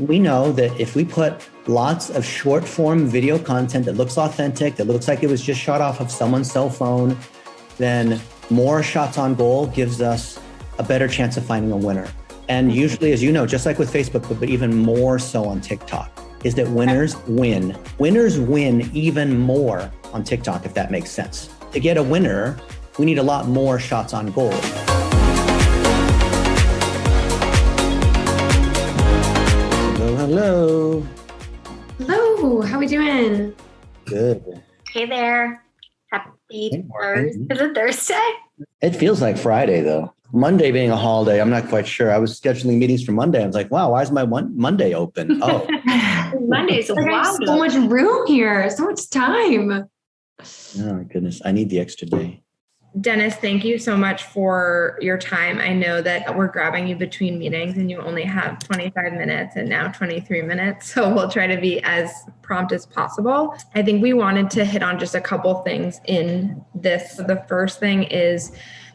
we know that if we put lots of short form video content that looks authentic, that looks like it was just shot off of someone's cell phone, then more shots on goal gives us a better chance of finding a winner. And usually, as you know, just like with Facebook, but even more so on TikTok, is that winners win. Winners win even more on TikTok, if that makes sense. To get a winner, we need a lot more shots on goal. Hello. Hello, how we doing? Good. Hey there. Happy Thursday. Is it Thursday? It feels like Friday though. Monday being a holiday, I'm not quite sure. I was scheduling meetings for Monday. I was like, wow, why is my Monday open? Oh. Monday's There's wild. so much room here, so much time. Oh my goodness, I need the extra day. Dennis, thank you so much for your time. I know that we're grabbing you between meetings and you only have 25 minutes and now 23 minutes. So we'll try to be as prompt as possible. I think we wanted to hit on just a couple things in this. The first thing is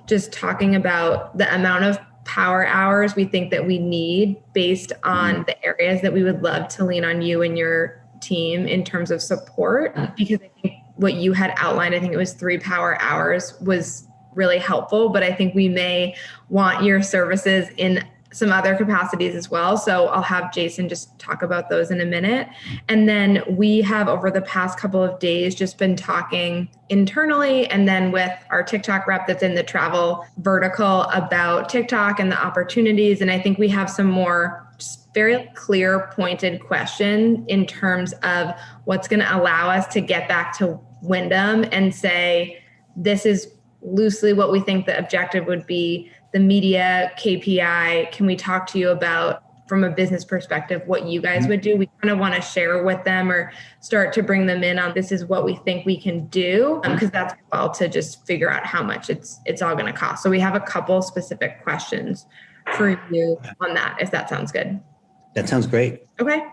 just talking about the amount of power hours we think that we need based on the areas that we would love to lean on you and your team in terms of support. Because I think what you had outlined, I think it was 3 power hours, was really helpful, but I think we may want your services in some other capacities as well. So I'll have Jason just talk about those in a minute. And then we have over the past couple of days just been talking internally and then with our TikTok rep that's in the travel vertical about TikTok and the opportunities. And I think we have some more just very clear pointed question in terms of what's going to allow us to get back to Wyndham and say, this is loosely what we think the objective would be, the media KPI. Can we talk to you about, from a business perspective, what you guys would do? We kind of want to share with them or start to bring them in on this is what we think we can do, because that's well to just figure out how much it's all going to cost. So we have a couple specific questions for you on that, if that sounds good. That sounds great. Okay,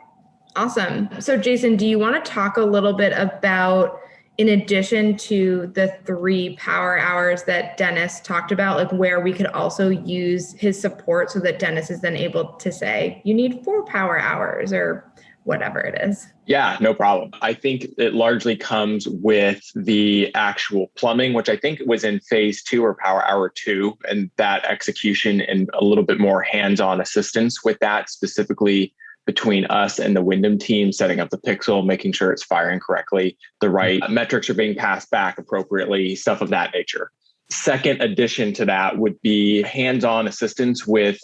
awesome. So Jason, do you want to talk a little bit about, in addition to the 3 power hours that Dennis talked about, like where we could also use his support so that Dennis is then able to say, you need 4 power hours or whatever it is? Yeah, no problem. I think it largely comes with the actual plumbing, which I think was in phase 2 or power hour 2, and that execution and a little bit more hands-on assistance with that, specifically between us and the Wyndham team, setting up the pixel, making sure it's firing correctly, the right metrics are being passed back appropriately, stuff of that nature. Second addition to that would be hands-on assistance with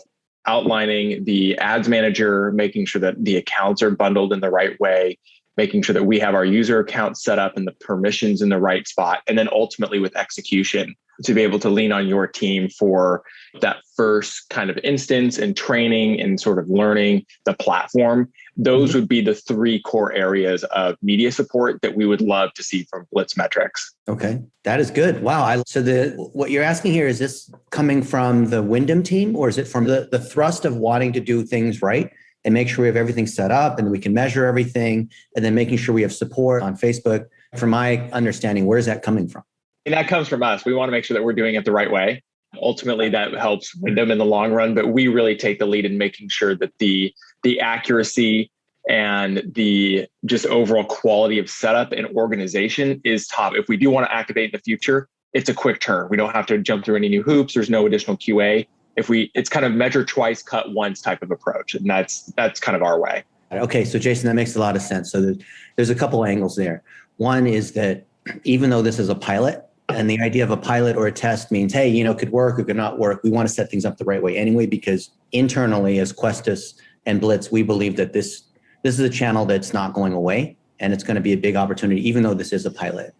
outlining the ads manager, making sure that the accounts are bundled in the right way, making sure that we have our user accounts set up and the permissions in the right spot, and then ultimately with execution to be able to lean on your team for that first kind of instance and training and sort of learning the platform. Those would be the 3 core areas of media support that we would love to see from Blitz Metrics. Okay, that is good. Wow. So what you're asking here, is this coming from the Wyndham team, or is it from the thrust of wanting to do things right and make sure we have everything set up and we can measure everything, and then making sure we have support on Facebook? From my understanding, where is that coming from? And that comes from us. We want to make sure that we're doing it the right way. Ultimately, that helps Wyndham in the long run, but we really take the lead in making sure that the accuracy and the just overall quality of setup and organization is top. If we do want to activate in the future, it's a quick turn. We don't have to jump through any new hoops. There's no additional QA. It's kind of measure twice, cut once type of approach. And that's kind of our way. Okay, so Jason, that makes a lot of sense. So there's a couple of angles there. One is that even though this is a pilot, and the idea of a pilot or a test means, hey, it could work, it could not work. We want to set things up the right way anyway, because internally as Questus and Blitz, we believe that this is a channel that's not going away, and it's going to be a big opportunity, even though this is a pilot.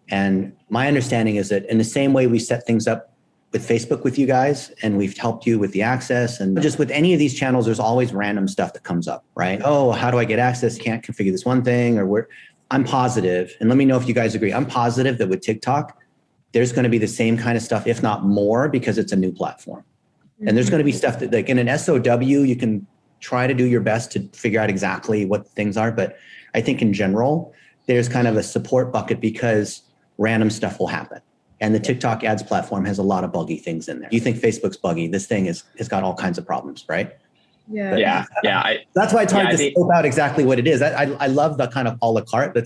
And my understanding is that in the same way we set things up with Facebook with you guys, and we've helped you with the access, and just with any of these channels, there's always random stuff that comes up, right? Oh, how do I get access? Can't configure this one thing, or I'm positive, and let me know if you guys agree. I'm positive that with TikTok, there's going to be the same kind of stuff, if not more, because it's a new platform. And there's going to be stuff that, like in an SOW, you can try to do your best to figure out exactly what things are. But I think in general, there's kind of a support bucket because random stuff will happen. And the TikTok ads platform has a lot of buggy things in there. You think Facebook's buggy. This thing has got all kinds of problems, right? Yeah. That's why it's hard Yeah, I to think- scope out exactly what it is. I love the kind of a la carte.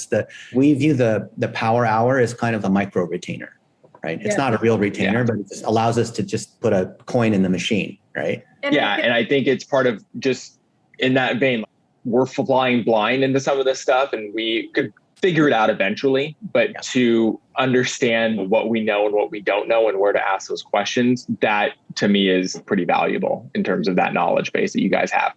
We view the power hour as kind of a micro retainer, right? It's not a real retainer, but it just allows us to just put a coin in the machine, right? And I think it's part of just in that vein, we're flying blind into some of this stuff and we could figure it out eventually, but to understand what we know and what we don't know and where to ask those questions, that to me is pretty valuable in terms of that knowledge base that you guys have.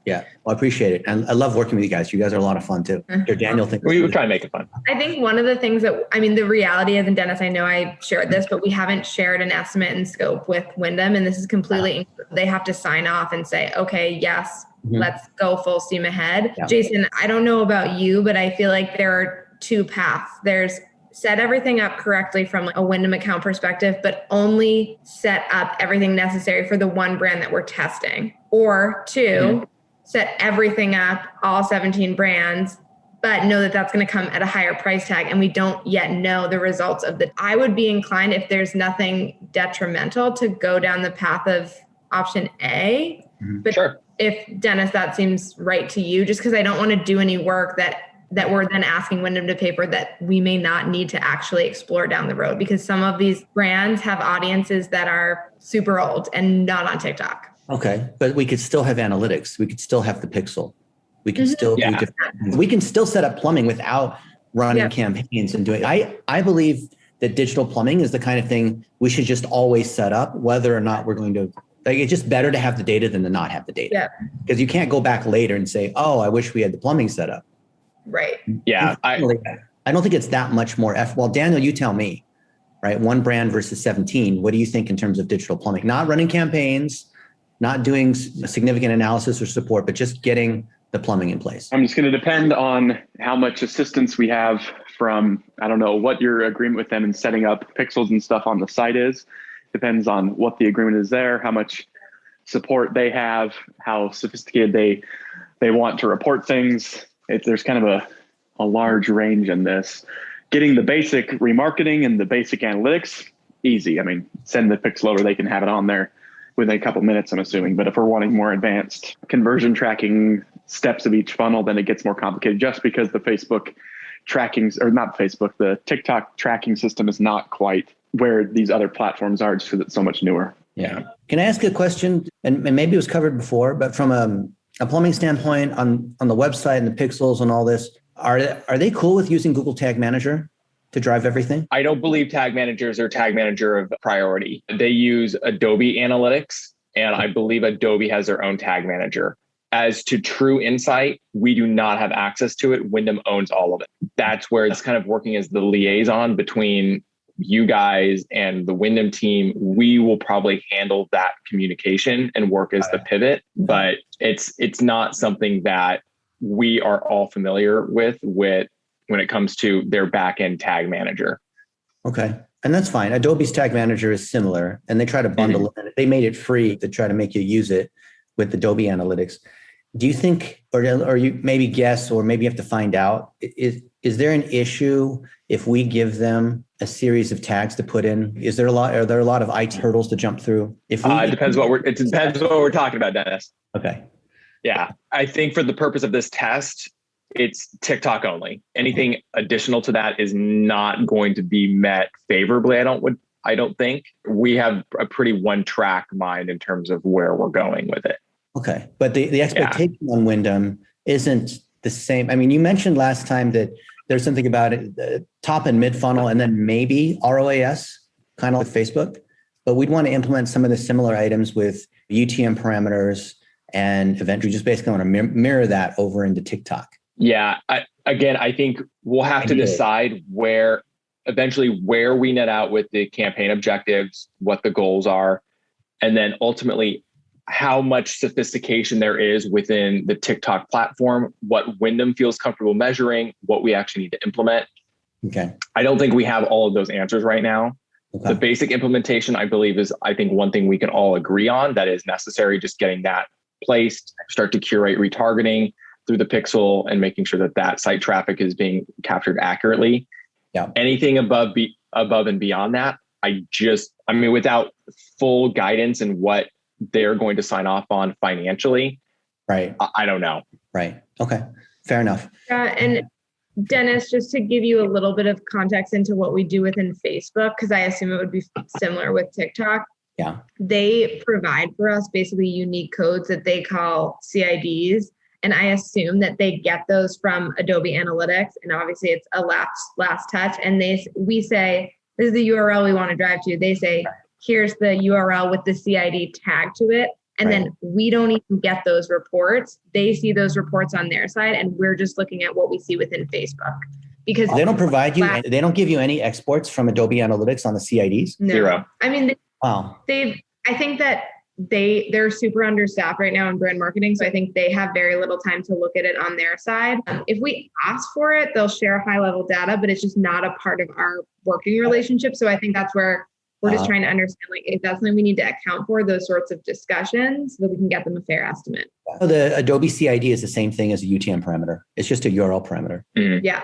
Yeah, well, I appreciate it. And I love working with you guys. You guys are a lot of fun too. Sure, Daniel, We try to make it fun. I think one of the things the reality is, and Dennis, I know I shared this, but we haven't shared an estimate and scope with Wyndham. And this is completely, they have to sign off and say, okay, yes, let's go full steam ahead. Yeah. Jason, I don't know about you, but I feel like there are two paths. There's set everything up correctly from a Wyndham account perspective, but only set up everything necessary for the one brand that we're testing. Or two, set everything up, all 17 brands, but know that that's going to come at a higher price tag. And we don't yet know the results of that. I would be inclined, if there's nothing detrimental, to go down the path of option A. But if Dennis, that seems right to you, just because I don't want to do any work that we're then asking Wyndham to pay for that we may not need to actually explore down the road, because some of these brands have audiences that are super old and not on TikTok. Okay, but we could still have analytics. We could still have the pixel. We can still do different things. We can still set up plumbing without running campaigns and doing. I believe that digital plumbing is the kind of thing we should just always set up, whether or not we're going to. Like, it's just better to have the data than to not have the data. Because you can't go back later and say, "Oh, I wish we had the plumbing set up." Right. Yeah. I don't think it's that much more. Well, Daniel, you tell me, right? One brand versus 17. What do you think in terms of digital plumbing? Not running campaigns, not doing significant analysis or support, but just getting the plumbing in place. I'm just going to depend on how much assistance we have from, I don't know what your agreement with them in setting up pixels and stuff on the site is. Depends on what the agreement is there, how much support they have, how sophisticated they want to report things. There's kind of a large range in this. Getting the basic remarketing and the basic analytics, easy. I mean, send the pixel over, they can have it on there within a couple minutes, I'm assuming. But if we're wanting more advanced conversion tracking steps of each funnel, then it gets more complicated just because the Facebook trackings, or not Facebook, the TikTok tracking system is not quite where these other platforms are, just because it's so much newer. Yeah. Can I ask a question? And maybe it was covered before, but from a plumbing standpoint on the website and the pixels and all this, are they cool with using Google Tag Manager to drive everything? I don't believe tag managers are tag manager of priority. They use Adobe Analytics, and I believe Adobe has their own tag manager. As to True Insight, we do not have access to it. Wyndham owns all of it. That's where it's kind of working as the liaison between you guys and the Wyndham team. We will probably handle that communication and work as the pivot, but it's not something that we are all familiar with when it comes to their back-end tag manager. Okay. And that's fine. Adobe's tag manager is similar, and they try to bundle it. They made it free to try to make you use it with Adobe Analytics. Do you think, or you maybe guess, or maybe you have to find out, is there an issue if we give them a series of tags to put in? Are there a lot of IT hurdles to jump through? It depends what we're talking about, Dennis. Okay. Yeah. I think for the purpose of this test, it's TikTok only. Anything additional to that is not going to be met favorably. I don't think. We have a pretty one-track mind in terms of where we're going with it. Okay. But the expectation on Wyndham isn't the same. I mean, you mentioned last time that there's something about it, the top and mid funnel, and then maybe ROAS, kind of like Facebook. But we'd want to implement some of the similar items with UTM parameters and eventually just basically want to mirror that over into TikTok. Yeah. I think we'll have to decide where we net out with the campaign objectives, what the goals are, and then ultimately how much sophistication there is within the TikTok platform, what Wyndham feels comfortable measuring, what we actually need to implement. Okay. I don't think we have all of those answers right now. Okay. The basic implementation, I believe, is, I think, one thing we can all agree on that is necessary, just getting that placed, start to curate retargeting through the pixel and making sure that site traffic is being captured accurately. Yeah. Anything above and beyond that, without full guidance and what they're going to sign off on financially, Right. I don't know. Right. Okay. Fair enough. And Dennis, just to give you a little bit of context into what we do within Facebook, because I assume it would be similar with TikTok. Yeah. They provide for us basically unique codes that they call CIDs. And I assume that they get those from Adobe Analytics. And obviously it's a last touch. And we say, this is the URL we want to drive to. They say, here's the URL with the CID tag to it. And then we don't even get those reports. They see those reports on their side, and we're just looking at what we see within Facebook. Because They don't provide you, they don't give you any exports from Adobe Analytics on the CIDs? No. Zero. I mean, Wow. I think that they're super understaffed right now in brand marketing. So I think they have very little time to look at it on their side. If we ask for it, they'll share high level data, but it's just not a part of our working relationship. So I think that's where we're just trying to understand, like, if that's something we need to account for, those sorts of discussions, so that we can get them a fair estimate. The Adobe CID is the same thing as a UTM parameter. It's just a URL parameter. Yeah.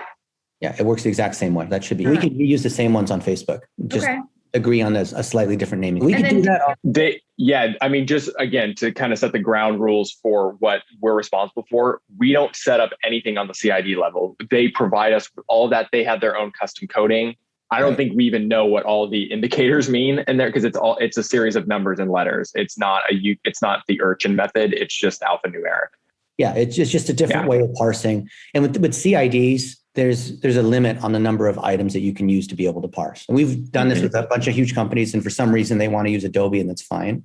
Yeah, it works the exact same way. That should be. We can use the same ones on Facebook. Just agree on a slightly different naming. We can do that. I mean, just again, to kind of set the ground rules for what we're responsible for, we don't set up anything on the CID level. They provide us with all that. They have their own custom coding. I don't think we even know what all the indicators mean in there, because it's a series of numbers and letters. It's not the Urchin method. It's just alphanumeric. Yeah, it's just a different way of parsing. And with CIDs, there's a limit on the number of items that you can use to be able to parse. And we've done this with a bunch of huge companies, and for some reason they want to use Adobe, and that's fine.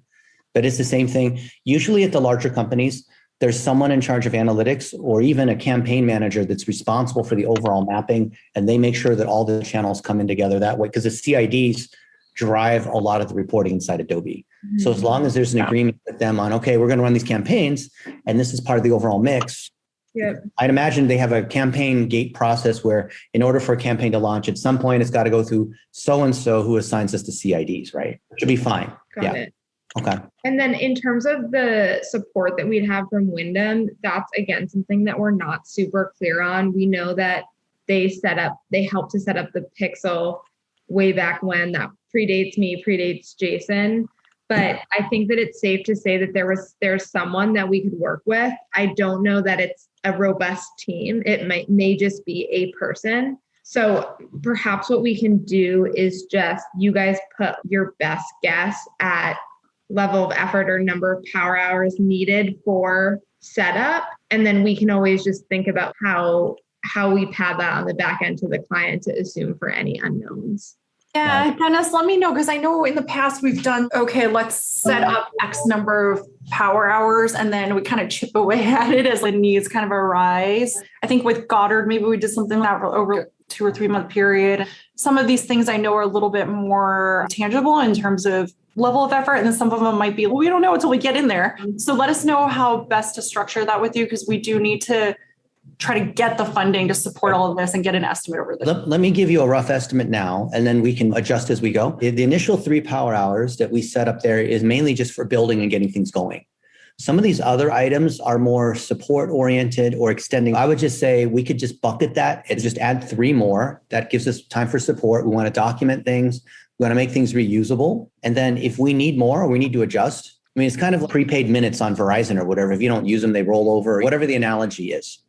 But it's the same thing. Usually at the larger companies, there's someone in charge of analytics or even a campaign manager that's responsible for the overall mapping, and they make sure that all the channels come in together that way, because the CIDs drive a lot of the reporting inside Adobe. Mm-hmm. So as long as there's an agreement with them on, okay, we're going to run these campaigns, and this is part of the overall mix. Yep. I'd imagine they have a campaign gate process where in order for a campaign to launch, at some point, it's got to go through so-and-so who assigns us to CIDs, right? It should be fine. Got it. Okay. And then in terms of the support that we'd have from Wyndham, that's again something that we're not super clear on. We know that they helped to set up the Pixel way back when. That predates me, predates Jason. But I think that it's safe to say that there's someone that we could work with. I don't know that it's a robust team. It may just be a person. So perhaps what we can do is just you guys put your best guess at level of effort or number of power hours needed for setup. And then we can always just think about how we pad that on the back end to the client to assume for any unknowns. Yeah, Dennis, let me know, because I know in the past we've done, okay, let's set up X number of power hours, and then we kind of chip away at it as the needs kind of arise. I think with Goddard, maybe we did something like over 2 or 3 month period. Some of these things I know are a little bit more tangible in terms of level of effort. And then some of them might be, well, we don't know until we get in there. So let us know how best to structure that with you, because we do need to try to get the funding to support all of this and get an estimate over there. Let me give you a rough estimate now, and then we can adjust as we go. The initial 3 power hours that we set up there is mainly just for building and getting things going. Some of these other items are more support oriented or extending. I would just say we could just bucket that and just add 3 more. That gives us time for support. We want to document things. We want to make things reusable. And then if we need more or we need to adjust, I mean, it's kind of prepaid minutes on Verizon or whatever. If you don't use them, they roll over, whatever the analogy is.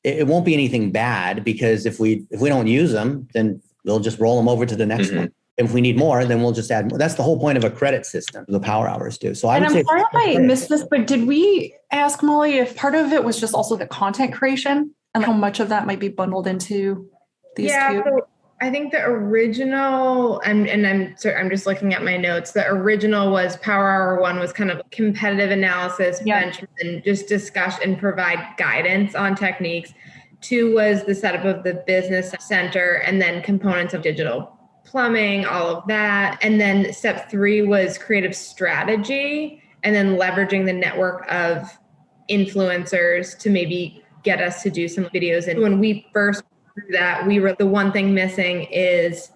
It won't be anything bad, because if we don't use them, then we'll just roll them over to the next one. If we need more, then we'll just add more. That's the whole point of a credit system, the power hours do. So I'm sorry if I missed this, but did we ask Molly if part of it was just also the content creation and how much of that might be bundled into these two? So I think the original, and I'm just looking at my notes. The original was Power Hour 1 was kind of competitive analysis, benchmark, and just discuss and provide guidance on techniques. 2 was the setup of the business center, and then components of digital plumbing, all of that. And then step 3 was creative strategy, and then leveraging the network of influencers to maybe get us to do some videos. And when we first that, we were the one thing missing is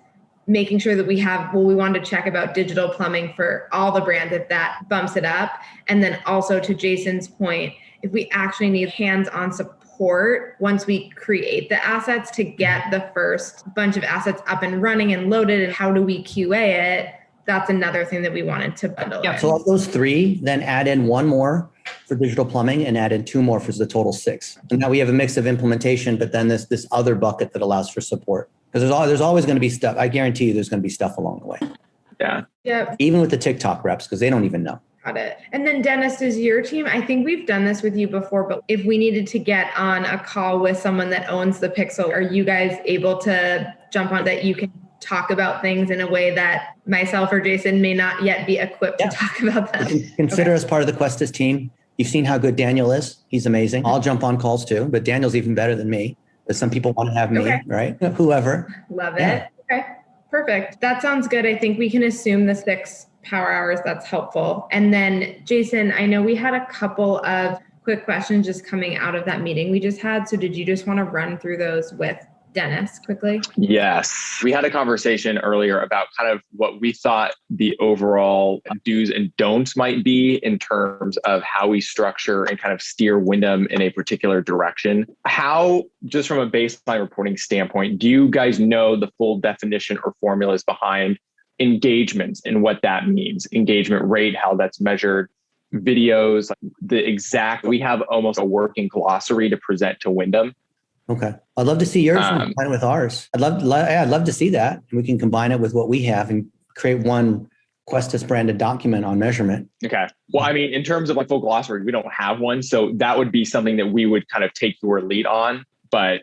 making sure that we have, we wanted to check about digital plumbing for all the brands, if that bumps it up. And then also to Jason's point, if we actually need hands-on support once we create the assets to get the first bunch of assets up and running and loaded, and how do we QA it? that's another thing that we wanted to bundle. Yeah. in. So of those three, then add in one more for digital plumbing and add in two more for the total 6. And now we have a mix of implementation, but then this other bucket that allows for support. Because there's always going to be stuff. I guarantee you there's going to be stuff along the way, Yeah. Yep. even with the TikTok reps, because they don't even know. Got it. And then Dennis, does your team, I think we've done this with you before, but if we needed to get on a call with someone that owns the Pixel, are you guys able to jump on that you can talk about things in a way that myself or Jason may not yet be equipped Yeah. to talk about them? Consider us part of the Questus team. You've seen how good Daniel is. He's amazing. I'll jump on calls too, but Daniel's even better than me. But some people want to have me, Okay. right? Whoever. Love Yeah. it. Okay, perfect. That sounds good. I think we can assume the 6 power hours. That's helpful. And then Jason, I know we had a couple of quick questions just coming out of that meeting we just had. So did you just want to run through those with Dennis quickly? Yes. We had a conversation earlier about kind of what we thought the overall do's and don'ts might be in terms of how we structure and kind of steer Wyndham in a particular direction. How, just from a baseline reporting standpoint, do you guys know the full definition or formulas behind engagements and what that means? Engagement rate, how that's measured, videos, we have almost a working glossary to present to Wyndham. Okay. I'd love to see yours and combine it with ours. I'd love to see that. And we can combine it with what we have and create one Questus branded document on measurement. Okay. Well, I mean, in terms of like full glossary, we don't have one. So that would be something that we would kind of take your lead on. But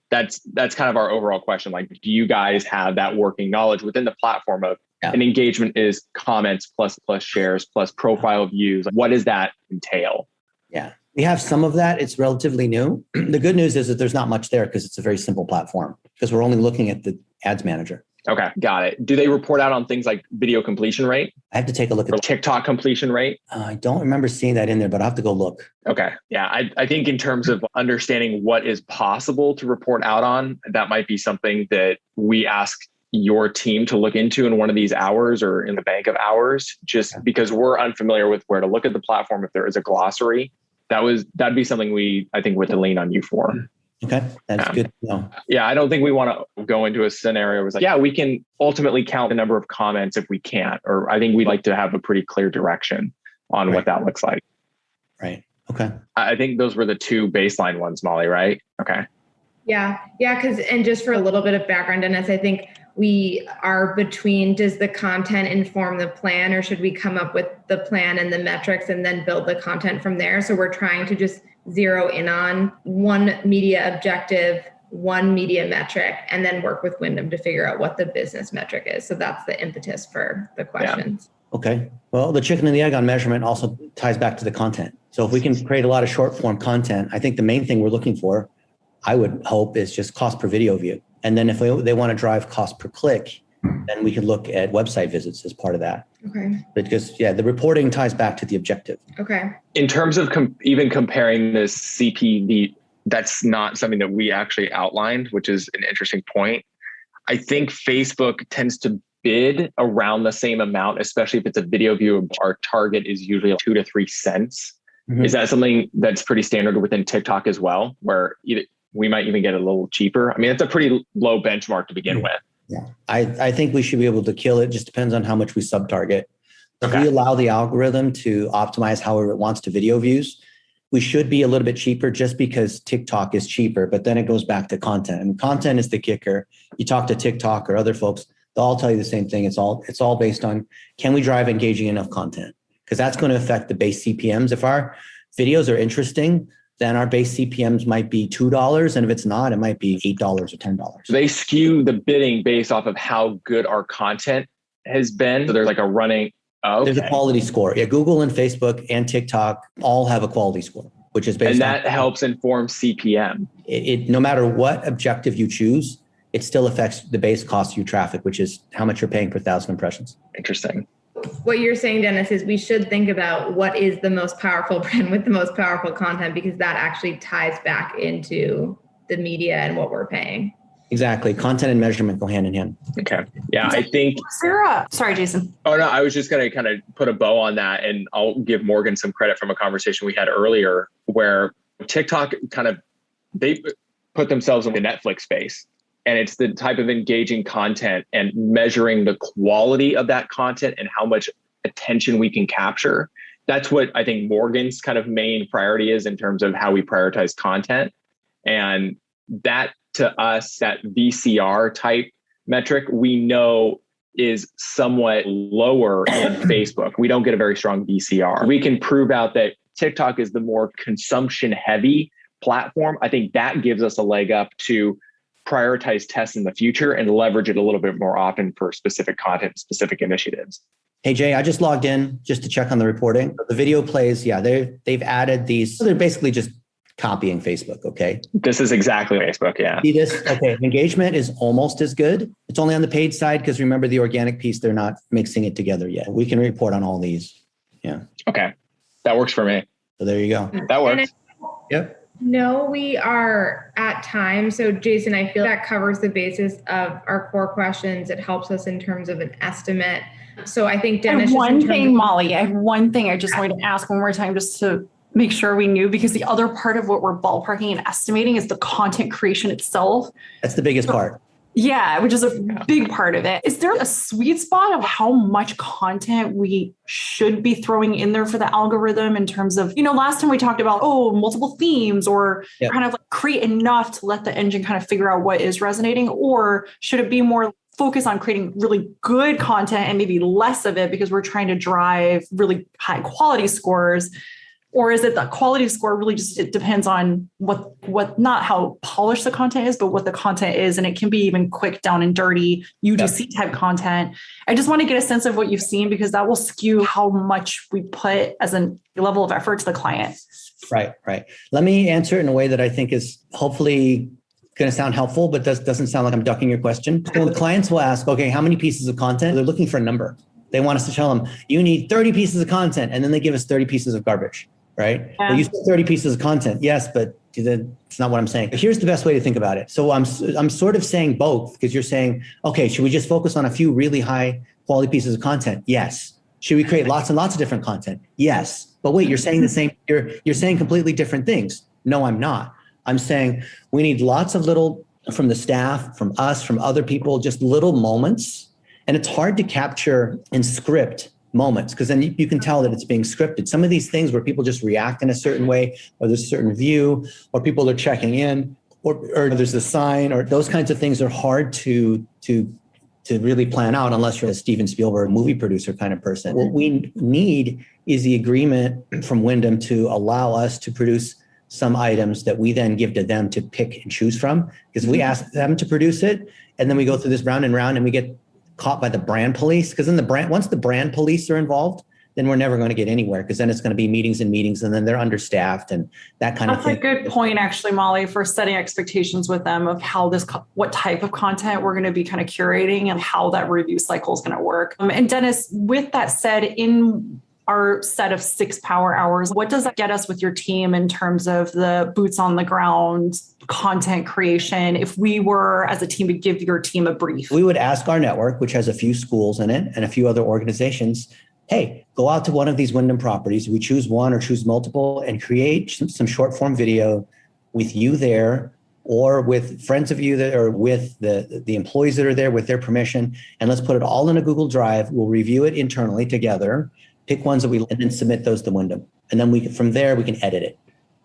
that's kind of our overall question. Like, do you guys have that working knowledge within the platform of an engagement is comments plus shares plus profile views? What does that entail? Yeah. We have some of that. It's relatively new. The good news is that there's not much there because it's a very simple platform because we're only looking at the ads manager. Okay, got it. Do they report out on things like video completion rate I have to take a look or at TikTok completion rate? I don't remember seeing that in there, but I'll have to go look. Okay. Yeah. I think in terms of understanding what is possible to report out on, that might be something that we ask your team to look into in one of these hours or in the bank of hours, just because we're unfamiliar with where to look at the platform. If there is a glossary, that'd be something I think would lean on you for. Okay. That's good to know. Yeah. I don't think we want to go into a scenario where it's like, yeah, we can ultimately count the number of comments if we can't, or I think we'd like to have a pretty clear direction on what that looks like. Right. Okay. I think those were the 2 baseline ones, Molly, right? Okay. Yeah. And just for a little bit of background, Dennis, I think we are between, does the content inform the plan, or should we come up with the plan and the metrics and then build the content from there? So we're trying to just zero in on one media objective, one media metric, and then work with Wyndham to figure out what the business metric is. So that's the impetus for the questions. Yeah. Okay. Well, the chicken and the egg on measurement also ties back to the content. So if we can create a lot of short form content, I think the main thing we're looking for, I would hope, is just cost per video view. And then if they want to drive cost per click, then we could look at website visits as part of that. Okay. Because the reporting ties back to the objective. Okay. In terms of even comparing this CPV, that's not something that we actually outlined, which is an interesting point. I think Facebook tends to bid around the same amount, especially if it's a video view. Our target is usually 2 to 3 cents. Mm-hmm. Is that something that's pretty standard within TikTok as well, where we might even get a little cheaper? I mean, it's a pretty low benchmark to begin with. Yeah, I think we should be able to kill it. Just depends on how much we sub-target. If we allow the algorithm to optimize however it wants to video views, we should be a little bit cheaper just because TikTok is cheaper. But then it goes back to content, and content is the kicker. You talk to TikTok or other folks, they'll all tell you the same thing. It's all based on, can we drive engaging enough content? Because that's going to affect the base CPMs. If our videos are interesting, then our base CPMs might be $2. And if it's not, it might be $8 or $10. So they skew the bidding based off of how good our content has been. So there's like a running. There's a quality score. Yeah, Google and Facebook and TikTok all have a quality score, which is based on. And that helps inform CPM. It no matter what objective you choose, it still affects the base cost of your traffic, which is how much you're paying per 1,000 impressions. Interesting. What you're saying, Dennis, is we should think about what is the most powerful brand with the most powerful content, because that actually ties back into the media and what we're paying. Exactly. Content and measurement go hand in hand. Okay. Yeah, I think. Sarah, sorry, Jason. Oh, no, I was just going to kind of put a bow on that, and I'll give Morgan some credit from a conversation we had earlier where TikTok they put themselves in the Netflix space. And it's the type of engaging content and measuring the quality of that content and how much attention we can capture. That's what I think Morgan's kind of main priority is in terms of how we prioritize content. And that to us, that VCR type metric, we know is somewhat lower in Facebook. We don't get a very strong VCR. We can prove out that TikTok is the more consumption heavy platform. I think that gives us a leg up to prioritize tests in the future and leverage it a little bit more often for specific content, specific initiatives. Hey, Jay, I just logged in just to check on the reporting. The video plays, yeah, they've added these. So they're basically just copying Facebook, okay? This is exactly Facebook, yeah. See this? Okay, engagement is almost as good. It's only on the paid side because remember the organic piece, they're not mixing it together yet. We can report on all these. Yeah. Okay, that works for me. So there you go. That works. Yep. No, we are at time. So Jason, I feel that covers the basis of our core questions. It helps us in terms of an estimate. So I think I Dennis. have one thing, Molly. I have one thing I just wanted to ask one more time just to make sure we knew, because the other part of what we're ballparking and estimating is the content creation itself. That's the biggest part. Yeah, which is a big part of it. Is there a sweet spot of how much content we should be throwing in there for the algorithm in terms of, last time we talked about, multiple themes or kind of like create enough to let the engine kind of figure out what is resonating? Or should it be more focus on creating really good content and maybe less of it because we're trying to drive really high quality scores? Or is it the quality score really just, it depends on what not how polished the content is, but what the content is. And it can be even quick, down and dirty, UGC type content. I just want to get a sense of what you've seen, because that will skew how much we put as a level of effort to the client. Right. Let me answer it in a way that I think is hopefully going to sound helpful, but doesn't sound like I'm ducking your question. So the clients will ask, okay, how many pieces of content? They're looking for a number. They want us to tell them, you need 30 pieces of content. And then they give us 30 pieces of garbage. Right? Yeah. Well, you said 30 pieces of content. Yes, but it's not what I'm saying. Here's the best way to think about it. So I'm sort of saying both, because you're saying, okay, should we just focus on a few really high quality pieces of content? Yes. Should we create lots and lots of different content? Yes. But wait, you're saying the same, you're saying completely different things. No, I'm not. I'm saying we need lots of little, from the staff, from us, from other people, just little moments. And it's hard to capture and script moments, because then you can tell that it's being scripted. Some of these things where people just react in a certain way, or there's a certain view, or people are checking in, or there's a sign, or those kinds of things are hard to really plan out unless you're a Steven Spielberg movie producer kind of person. What we need is the agreement from Wyndham to allow us to produce some items that we then give to them to pick and choose from, because we ask them to produce it, and then we go through this round and round, and we get caught by the brand police, because then once the brand police are involved, then we're never going to get anywhere, because then it's going to be meetings, and then they're understaffed and that kind of thing. That's a good point, actually, Molly, for setting expectations with them of how what type of content we're going to be kind of curating and how that review cycle is going to work. And Dennis, with that said, in our set of 6 power hours, what does that get us with your team in terms of the boots on the ground content creation? If we were as a team to give your team a brief, we would ask our network, which has a few schools in it and a few other organizations, hey, go out to one of these Wyndham properties. We choose one or choose multiple and create some short form video with you there, or with friends of you that are with the employees that are there with their permission. And let's put it all in a Google Drive. We'll review it internally together, pick ones that and then submit those to Wyndham. And then from there, we can edit it.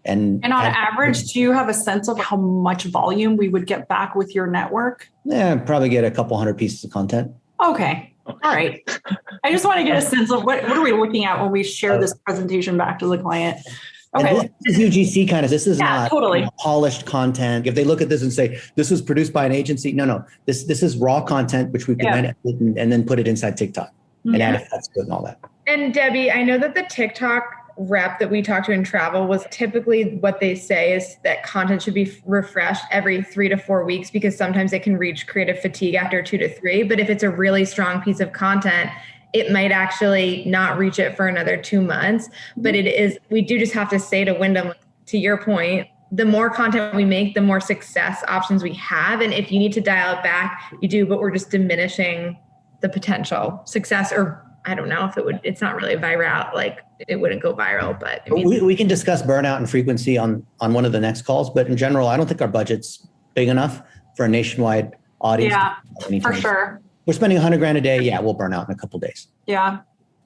And on average, do you have a sense of how much volume we would get back with your network? Yeah, probably get a couple hundred pieces of content. Okay. All right. I just want to get a sense of what are we looking at when we share this presentation back to the client? Okay. And this is UGC kind of, this is not totally polished content. If they look at this and say, this was produced by an agency, no, this is raw content, which we can then edit and then put it inside TikTok and add effects to it and all that. And Debbie, I know that the TikTok rep that we talked to in travel was typically what they say is that content should be refreshed every 3 to 4 weeks, because sometimes it can reach creative fatigue after 2 to 3. But if it's a really strong piece of content, it might actually not reach it for another 2 months. But we do just have to say to Wyndham, to your point, the more content we make, the more success options we have. And if you need to dial it back, you do, but we're just diminishing the potential success, or I don't know if it's not really viral, like it wouldn't go viral, but I mean, we can discuss burnout and frequency on one of the next calls. But in general, I don't think our budget's big enough for a nationwide audience. Yeah, anytime. for sure. We're spending $100,000 a day. Yeah, we'll burn out in a couple days. Yeah.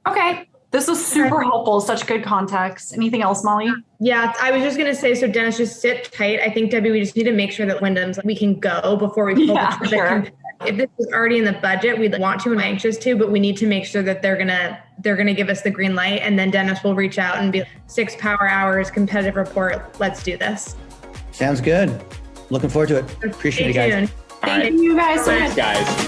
Okay. This was super helpful. Such good context. Anything else, Molly? Yeah, I was just going to say, so Dennis, just sit tight. I think, Debbie, we just need to make sure that Wyndham's, we can go before we pull Yeah, the sure. trigger. If this is already in the budget, we'd want to and anxious to, but we need to make sure that they're gonna give us the green light, and then Dennis will reach out and be 6 power hours, competitive report. Let's do this. Sounds good. Looking forward to it. Appreciate Stay it, guys. tuned. All right. Thank you guys so much. Thanks, guys.